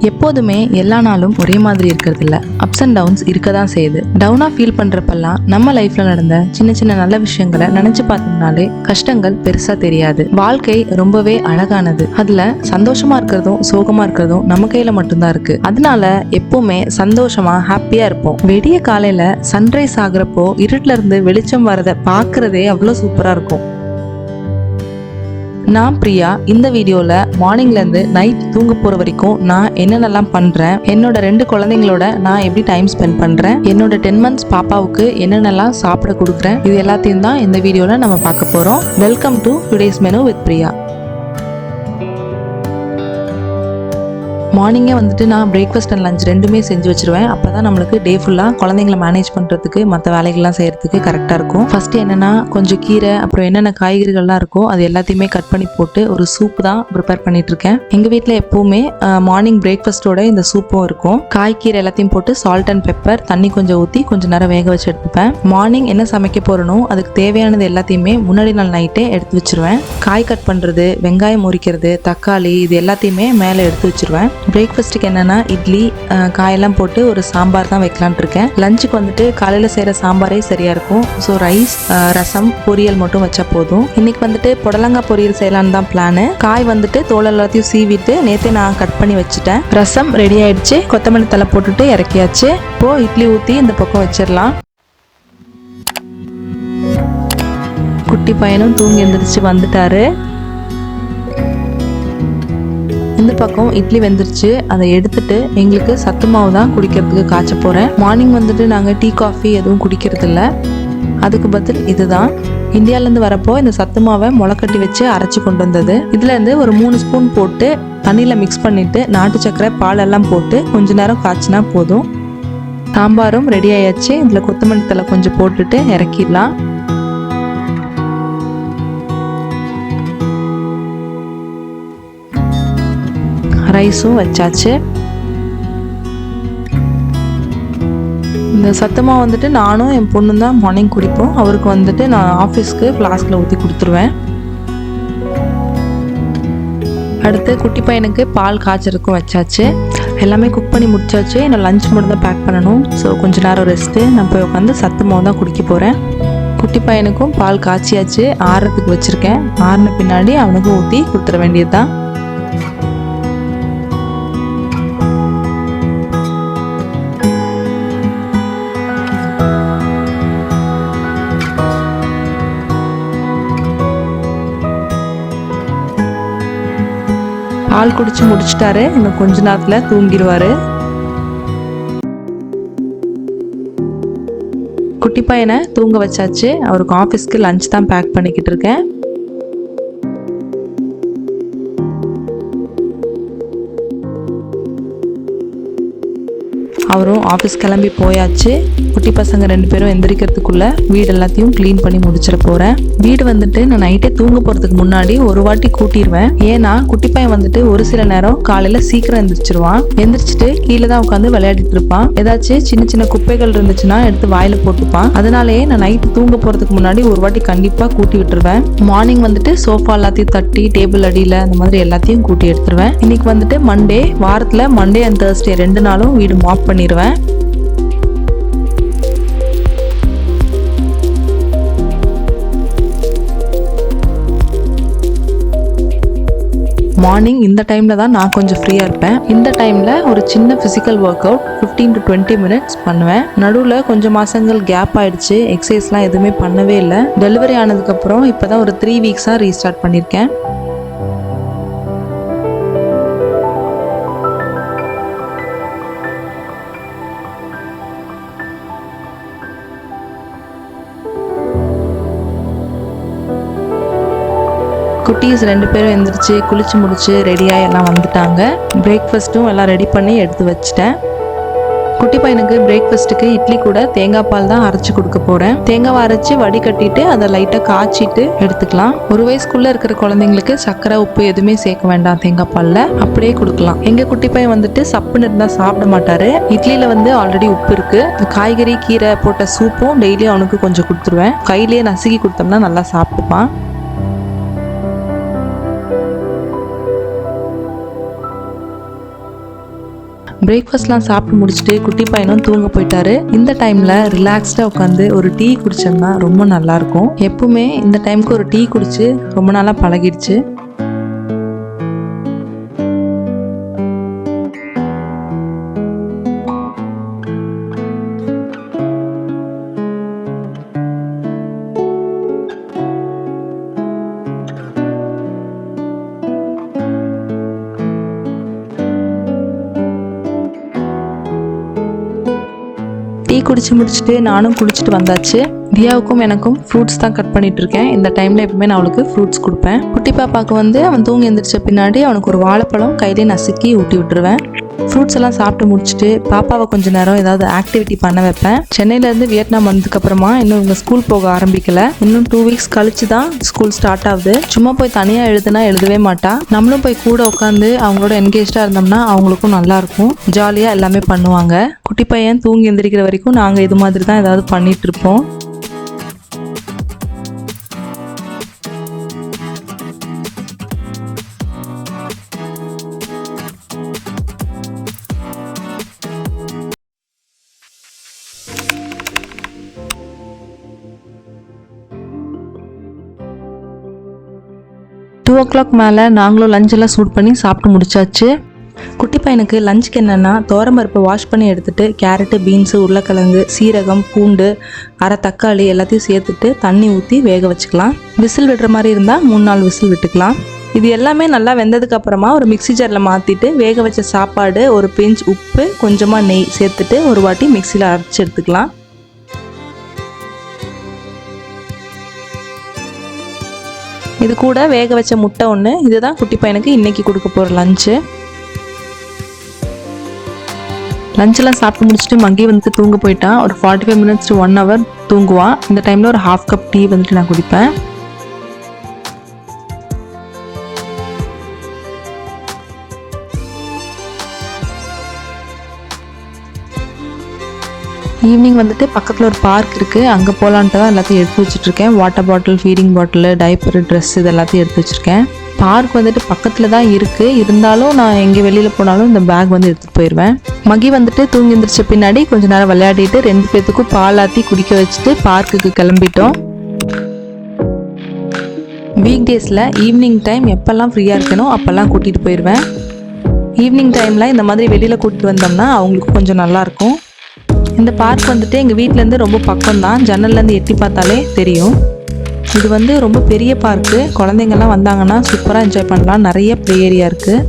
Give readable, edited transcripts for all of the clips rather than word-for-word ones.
எப்போதுமே எல்லா நாளும் ஒரே மாதிரி இருக்கிறது இல்ல. அப்ஸ் அண்ட் டவுன்ஸ் இருக்க தான் செய்யுது. டவுனா ஃபீல் பண்றப்பெல்லாம் நம்ம லைஃப்ல நடந்த சின்ன சின்ன நல்ல விஷயங்களை நினைச்சு பார்த்தோம்னாலே கஷ்டங்கள் பெருசா தெரியாது. வாழ்க்கை ரொம்பவே அழகானது. அதுல சந்தோஷமா இருக்கிறதும் சோகமா இருக்கிறதும் நம்ம கையில மட்டும்தான் இருக்கு. அதனால எப்பவுமே சந்தோஷமா ஹாப்பியா இருப்போம். விடிய காலையில சன்ரைஸ் ஆகுறப்போ இருட்டுல இருந்து வெளிச்சம் வரத பாக்குறதே அவ்வளவு சூப்பரா இருக்கும். நான் பிரியா. இந்த வீடியோல மார்னிங்ல இருந்து நைட் தூங்க போற வரைக்கும் நான் என்னென்னலாம் பண்றேன், என்னோட 2 குழந்தைங்களோட நான் எப்படி டைம் ஸ்பெண்ட் பண்றேன், என்னோட 10 months பாப்பாவுக்கு என்னென்னலாம் சாப்பிட கொடுக்குறேன், இது எல்லாத்தையும் தான் இந்த வீடியோல நம்ம பார்க்க போறோம். Welcome to today's menu with Priya. மார்னிங்கே வந்துட்டு நான் பிரேக்ஃபாஸ்ட் அண்ட் லஞ்ச் ரெண்டுமே செஞ்சு வச்சிருவேன். அப்போ தான் நம்மளுக்கு டே ஃபுல்லாக குழந்தைங்களை மேனேஜ் பண்ணுறதுக்கு மற்ற வேலைகள்லாம் செய்கிறதுக்கு கரெக்டாக இருக்கும். ஃபஸ்ட்டு என்னென்னா கொஞ்சம் கீரை அப்புறம் என்னென்ன காய்கறிகள்லாம் இருக்கோ அது எல்லாத்தையுமே கட் பண்ணி போட்டு ஒரு சூப் தான் ப்ரிப்பேர் பண்ணிகிட்ருக்கேன். எங்கள் வீட்டில் எப்போவுமே மார்னிங் பிரேக்ஃபாஸ்ட்டோட இந்த சூப்பும் இருக்கும். காய்கீரை எல்லாத்தையும் போட்டு சால்ட் அண்ட் பெப்பர் தண்ணி கொஞ்சம் ஊற்றி கொஞ்சம் நேரம் வேக வச்சு எடுத்துப்பேன். மார்னிங் என்ன சமைக்க போகிறனோ அதுக்கு தேவையானது எல்லாத்தையுமே முன்னாடி நாள் நைட்டே எடுத்து வச்சுருவேன். காய் கட் பண்ணுறது, வெங்காயம் முறிக்கிறது, தக்காளி இது எல்லாத்தையுமே மேலே எடுத்து வச்சுருவேன். பிரேக்ஃபாஸ்ட்டுக்கு என்னென்னா இட்லி காயெல்லாம் போட்டு ஒரு சாம்பார் தான் வைக்கலான்ட்டு இருக்கேன். லஞ்சுக்கு வந்துட்டு காலையில் செய்கிற சாம்பாரே சரியாக இருக்கும். ஸோ ரைஸ், ரசம், பொரியல் மட்டும் வச்சா போதும். இன்னைக்கு வந்துட்டு புடலங்காய் பொரியல் செய்யலான்னு தான் பிளானு. காய் வந்துட்டு தோல் எல்லாத்தையும் சீவிட்டு நேற்றே நான் கட் பண்ணி வச்சுட்டேன். ரசம் ரெடி ஆயிடுச்சு. கொத்தமல்லி தலை போட்டுட்டு இறக்கியாச்சு. இப்போது இட்லி ஊற்றி இந்த பக்கம் வச்சிடலாம். குட்டி பையனும் தூங்கி எழுந்திரிச்சு வந்துட்டாரு. இந்த பக்கம் இட்லி வெந்துருச்சு. அதை எடுத்துட்டு எங்களுக்கு சத்து மாவு தான் குடிக்கிறதுக்கு காய்ச்ச போகிறேன். மார்னிங் வந்துட்டு நாங்கள் டீ காஃபி எதுவும் குடிக்கிறது இல்லை. அதுக்கு பதில் இதுதான். இந்தியாவிலேருந்து வரப்போ இந்த சத்து மாவை முளைக்கட்டி வச்சு அரைச்சி கொண்டு வந்தது. இதுலேருந்து ஒரு 3 ஸ்பூன் போட்டு தண்ணியில் மிக்ஸ் பண்ணிவிட்டு நாட்டு சக்கரை பால் எல்லாம் போட்டு கொஞ்ச நேரம் காய்ச்சினா போதும். சாம்பாரும் ரெடி ஆயாச்சு. இதில் கொத்தமல்லி தழை கொஞ்சம் போட்டுட்டு இறக்கிடலாம். ரைஸும் வச்சாச்சு. இந்த சத்தமாக வந்துட்டு நானும் என் பொண்ணு தான் மார்னிங் குடிப்போம். அவருக்கு வந்துட்டு நான் ஆஃபீஸ்க்கு ஃப்ளாஸ்கில் ஊற்றி கொடுத்துருவேன். அடுத்து குட்டி பையனுக்கு பால் காய்ச்சறதுக்கும் வச்சாச்சு. எல்லாமே குக் பண்ணி முடிச்சாச்சு. என்னோட லஞ்ச் மட்டும் தான் பேக் பண்ணணும். ஸோ கொஞ்சம் நேரம் ரெஸ்ட்டு. நான் போய் உட்காந்து சத்து மாவு தான் குடிக்க போகிறேன். குட்டி பையனுக்கும் பால் காய்ச்சியாச்சு. ஆறுறதுக்கு வச்சுருக்கேன். ஆறின பின்னாடி அவனுக்கும் ஊற்றி கொடுத்துட வேண்டியது தான். பால் குடிச்சு முடிச்சிட்டாரு. இன்னும் கொஞ்ச நேரத்துல தூங்கிடுவாரு. குட்டி பையனை தூங்க வச்சாச்சு. அவருக்கு ஆஃபீஸ்க்கு லஞ்ச் தான் பேக் பண்ணிக்கிட்டு இருக்கேன். அவரும் ஆஃபீஸ் கிளம்பி போயாச்சு. குட்டி பசங்க 2 பேரும் எந்திரிக்கிறதுக்குள்ள வீடு எல்லாத்தையும் க்ளீன் பண்ணி முடிச்சிட போகிறேன். வீடு வந்துட்டு நான் நைட்டே தூங்க போகிறதுக்கு முன்னாடி ஒரு வாட்டி கூட்டிடுவேன். ஏன்னா குட்டி பையன் வந்துட்டு ஒரு சில நேரம் காலையில் சீக்கிரம் எந்திரிச்சிருவான். எந்திரிச்சிட்டு கீழே தான் உட்காந்து விளையாடிட்டு இருப்பான். ஏதாச்சும் சின்ன சின்ன குப்பைகள் இருந்துச்சுன்னா எடுத்து வாயில போட்டுப்பான். அதனாலேயே நான் நைட்டு தூங்க போகிறதுக்கு முன்னாடி ஒரு வாட்டி கண்டிப்பாக கூட்டி விட்டுருவேன். மார்னிங் வந்துட்டு சோஃபா எல்லாத்தையும் தட்டி டேபிள் அடியில் அந்த மாதிரி எல்லாத்தையும் கூட்டி எடுத்துருவேன். இன்னைக்கு வந்துட்டு மண்டே. வாரத்தில் மண்டே அண்ட் தேர்ஸ்டே 2 நாளும் வீடு மாப் பண்ணிடுவேன். மார்னிங் இந்த டைமில் தான் நான் கொஞ்சம் ஃப்ரீயாக இருப்பேன். இந்த டைமில் ஒரு சின்ன physical work out 15 to 20 minutes பண்ணுவேன். நடுவில் கொஞ்சம் மாதங்கள் கேப் ஆயிடுச்சு. எக்ஸசைஸ்லாம் எதுவுமே பண்ணவே இல்லை. டெலிவரி ஆனதுக்கப்புறம் இப்போ தான் ஒரு 3 weeks ரீஸ்டார்ட் பண்ணியிருக்கேன். குட்டீஸ் 2 பேரும் எந்திரிச்சு குளிச்சு முடிச்சு ரெடியாக எல்லாம் வந்துட்டாங்க. பிரேக்ஃபாஸ்ட்டும் எல்லாம் ரெடி பண்ணி எடுத்து வச்சுட்டேன். குட்டி பையனுக்கு பிரேக்ஃபாஸ்ட்டுக்கு இட்லி கூட தேங்காய் பால் தான் அரைச்சி கொடுக்க போகிறேன். தேங்காவை அரைச்சி வடிகட்டிட்டு அதை லைட்டாக காய்ச்சிட்டு எடுத்துக்கலாம். 1 வயசுக்குள்ளே இருக்கிற குழந்தைங்களுக்கு சர்க்கரை உப்பு எதுவுமே சேர்க்க வேண்டாம். தேங்காய் பாலில் அப்படியே கொடுக்கலாம். எங்கள் குட்டி பையன் வந்துட்டு சப்புன்னு இருந்தால் சாப்பிட மாட்டார். இட்லியில் வந்து ஆல்ரெடி உப்பு இருக்குது. காய்கறி கீரை போட்ட சூப்பும் டெய்லியும் அவனுக்கு கொஞ்சம் கொடுத்துருவேன். கையிலேயே நசுக்கி கொடுத்தோம்னா நல்லா சாப்பிட்டுப்பான். பிரேக்ஃபாஸ்ட்லாம் சாப்பிட்டு முடிச்சுட்டு குட்டி பையனும் தூங்க போயிட்டாரு. இந்த டைமில் ரிலாக்ஸ்டாக உட்காந்து ஒரு டீ குடிச்சோம்னா ரொம்ப நல்லாயிருக்கும். எப்பவுமே இந்த டைமுக்கு ஒரு டீ குடிச்சு ரொம்ப நாளாக பழகிடுச்சு. டீ குடிச்சு முடிச்சுட்டு நானும் குளிச்சுட்டு வந்தாச்சு. தியாவுக்கும் எனக்கும் ஃப்ரூட்ஸ் தான் கட் பண்ணிட்டு இருக்கேன். இந்த டைம்ல எப்பவுமே நான் அவளுக்கு ஃப்ரூட்ஸ் கொடுப்பேன். குட்டி பாப்பாவுக்கு வந்து அவன் தூங்கி எந்திரிச்ச பின்னாடி அவனுக்கு ஒரு வாழைப்பழம் கையிலே நசுக்கி ஊட்டி விட்டுருவேன். ஃப்ரூட்ஸ் எல்லாம் சாப்பிட்டு முடிச்சுட்டு பாப்பாவை கொஞ்ச நேரம் ஏதாவது ஆக்டிவிட்டி பண்ண வைப்பேன். சென்னையிலேருந்து வியட்நாம் வந்ததுக்கு அப்புறமா இன்னும் இவங்க ஸ்கூல் போக ஆரம்பிக்கல. இன்னும் 2 வீக்ஸ் கழிச்சு தான் ஸ்கூல் ஸ்டார்ட் ஆகுது. சும்மா போய் தனியாக எழுதுனா எழுதவே மாட்டா. நம்மளும் போய் கூட உட்காந்து அவங்களோட என்கேஜாக இருந்தோம்னா அவங்களுக்கும் நல்லா இருக்கும். ஜாலியாக எல்லாமே பண்ணுவாங்க. குட்டி பையன் தூங்கி எந்திரிக்கிற வரைக்கும் நாங்கள் இது மாதிரி தான் ஏதாவது பண்ணிட்டு இருப்போம். டூ ஓ கிளாக் மேலே நாங்களும் லஞ்செல்லாம் சூட் பண்ணி சாப்பிட்டு முடிச்சாச்சு. குட்டி பையனுக்கு லஞ்சுக்கு என்னென்னா துவரம்பருப்பு வாஷ் பண்ணி எடுத்துகிட்டு கேரட்டு, பீன்ஸு, உருளைக்கிழங்கு, சீரகம், பூண்டு, அரை தக்காளி எல்லாத்தையும் சேர்த்துட்டு தண்ணி ஊற்றி வேக வச்சுக்கலாம். விசில் விடுற மாதிரி இருந்தால் 3-4 விசில் விட்டுக்கலாம். இது எல்லாமே நல்லா வெந்ததுக்கு அப்புறமா ஒரு மிக்ஸி ஜாரில் மாற்றிட்டு வேக வச்ச சாப்பாடு, ஒரு பிஞ்ச் உப்பு, கொஞ்சமாக நெய் சேர்த்துட்டு ஒரு வாட்டி மிக்சியில் அரைச்சி எடுத்துக்கலாம். இது கூட வேக வச்ச முட்டை ஒன்று. இதுதான் குட்டி பையனுக்கு இன்னைக்கு கொடுக்க போகிற லஞ்சு. லஞ்செல்லாம் சாப்பிட்டு முடிச்சுட்டு மங்கி வந்துட்டு தூங்க போயிட்டான். ஒரு 45 மினிட்ஸ் to 1 hour தூங்குவான். இந்த டைமில் ஒரு 1/2 கப் டீ வந்துட்டு நான் குடிப்பேன். ஈவினிங் வந்துட்டு பக்கத்தில் ஒரு பார்க் இருக்குது. அங்கே போகலான்ட்டு தான் எல்லாத்தையும் எடுத்து வச்சுட்ருக்கேன். Water bottle, feeding bottle, diaper, dress இது எல்லாத்தையும் எடுத்து வச்சுருக்கேன். பார்க் வந்துட்டு பக்கத்தில் தான் இருக்குது. இருந்தாலும் நான் எங்கே வெளியில் போனாலும் இந்த பேக் வந்து எடுத்துகிட்டு போயிடுவேன். மகி வந்துட்டு தூங்கி எந்திரிச்ச பின்னாடி கொஞ்சம் நேரம் விளையாடிட்டு 2 பேர்த்துக்கும் பாலாத்தி குடிக்க வச்சுட்டு பார்க்குக்கு கிளம்பிட்டோம். வீக் டேஸில் ஈவினிங் டைம் எப்போல்லாம் ஃப்ரீயாக இருக்கணும் அப்போல்லாம் கூட்டிகிட்டு போயிடுவேன். ஈவினிங் டைமில் இந்த மாதிரி வெளியில் கூட்டிகிட்டு வந்தோம்னா அவங்களுக்கு கொஞ்சம் நல்லாயிருக்கும். இந்த பார்க் வந்துட்டு எங்கள் வீட்டிலேருந்து ரொம்ப பக்கம்தான். ஜன்னல்லேருந்து எட்டி பார்த்தாலே தெரியும். இது வந்து ரொம்ப பெரிய பார்க்கு. குழந்தைங்கள்லாம் வந்தாங்கன்னா சூப்பராக என்ஜாய் பண்ணலாம். நிறைய ப்ளே ஏரியா இருக்குது.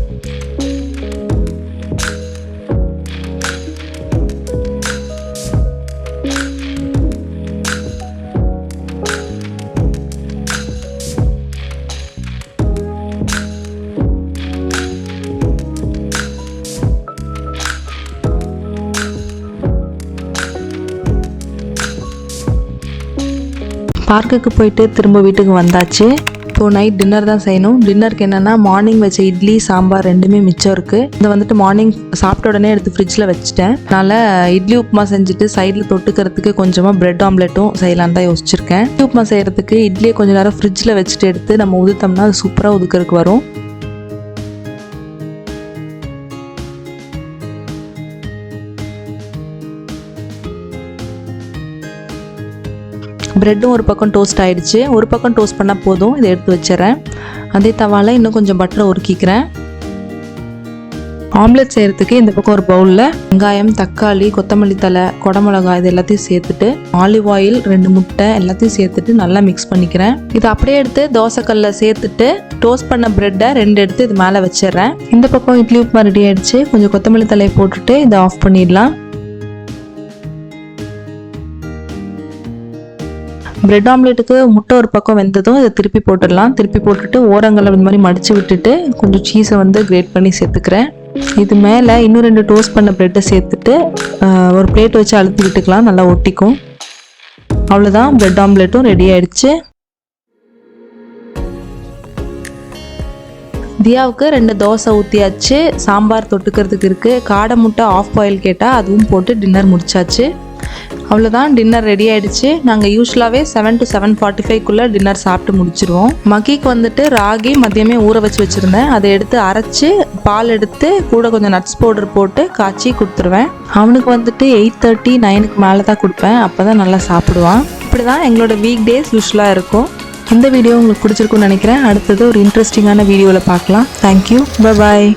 பார்க்குக்கு போயிட்டு திரும்ப வீட்டுக்கு வந்தாச்சு. இப்போது நைட் டின்னர் தான் செய்யணும். டின்னருக்கு என்னென்னா மார்னிங் வச்ச இட்லி, சாம்பார் ரெண்டுமே மிச்சம் இருக்குது. இதை வந்துட்டு மார்னிங் சாப்பிட்ட உடனே எடுத்து ஃப்ரிட்ஜில் வச்சுட்டேன். அதனால் இட்லி உப்புமா செஞ்சுட்டு சைடில் தொட்டுக்கிறதுக்கு கொஞ்சமாக பிரெட் ஆம்லெட்டும் செய்யலான்னு தான் யோசிச்சிருக்கேன். இட்லி உப்புமா செய்கிறதுக்கு இட்லியை கொஞ்சம் நேரம் ஃப்ரிட்ஜில் வச்சுட்டு எடுத்து நம்ம உதுத்தோம்னா அது சூப்பராக உதுக்கிறதுக்கு வரும். ப்ரெட்டும் ஒரு பக்கம் டோஸ்ட் ஆகிடுச்சு. ஒரு பக்கம் டோஸ்ட் பண்ணால் போதும். இதை எடுத்து வச்சிடறேன். அதே தவாவில் இன்னும் கொஞ்சம் பட்டரை உருக்கிக்கிறேன். ஆம்லெட் செய்கிறதுக்கு இந்த பக்கம் ஒரு பவுலில் வெங்காயம், தக்காளி, கொத்தமல்லி தழை, குடமிளகாய் இது எல்லாத்தையும் சேர்த்துட்டு ஆலிவ் ஆயில், 2 முட்டை எல்லாத்தையும் சேர்த்துட்டு நல்லா மிக்ஸ் பண்ணிக்கிறேன். இதை அப்படியே எடுத்து தோசைக்கல்லில் சேர்த்துட்டு டோஸ்ட் பண்ண ப்ரெட்டை 2 எடுத்து இது மேலே வச்சிடுறேன். இந்த பக்கம் இட்லி உப்புமா ரெடி ஆகிடுச்சு. கொஞ்சம் கொத்தமல்லி தழையை போட்டுட்டு இதை ஆஃப் பண்ணிடலாம். பிரெட் ஆம்லேட்டுக்கு முட்டை ஒரு பக்கம் வெந்ததும் இதை திருப்பி போட்டுடலாம். திருப்பி போட்டுட்டு ஓரங்களை இந்த மாதிரி மடித்து விட்டுட்டு கொஞ்சம் சீஸை வந்து கிரேட் பண்ணி சேர்த்துக்கிறேன். இது மேலே இன்னும் 2 டோஸ்ட் பண்ண ப்ரெட்டை சேர்த்துட்டு ஒரு பிளேட் வச்சு அழுத்தி விட்டுக்கலாம். நல்லா ஒட்டிக்கும். அவ்வளோதான், பிரெட் ஆம்லேட்டும் ரெடி ஆயிடுச்சு. தியாவுக்கு 2 தோசை ஊற்றியாச்சு. சாம்பார் தொட்டுக்கிறதுக்கு இருக்குது. காடை முட்டை ஆஃப் பாயில் கேட்டால் அதுவும் போட்டு டின்னர் முடிச்சாச்சு. அவ்வளோதான், டின்னர் ரெடி ஆகிடுச்சு. நாங்கள் யூஸ்வலாகவே 7 to 7:45 டின்னர் சாப்பிட்டு முடிச்சிருவோம். மகிக்கு வந்துட்டு ராகி மதியமே ஊற வச்சு வச்சுருந்தேன். அதை எடுத்து அரைச்சி பால் எடுத்து கூட கொஞ்சம் நட்ஸ் பவுடர் போட்டு காய்ச்சி கொடுத்துருவேன். அவனுக்கு வந்துட்டு 8:30 9க்கு மேலே தான் கொடுப்பேன். அப்போ தான் நல்லா சாப்பிடுவான். இப்படி தான் எங்களோட வீக் டேஸ் யூஸ்வலாக இருக்கும். இந்த வீடியோ உங்களுக்கு பிடிச்சிருக்குன்னு நினைக்கிறேன். அடுத்தது ஒரு இன்ட்ரெஸ்டிங்கான வீடியோவில் பார்க்கலாம். Thank you, bye bye.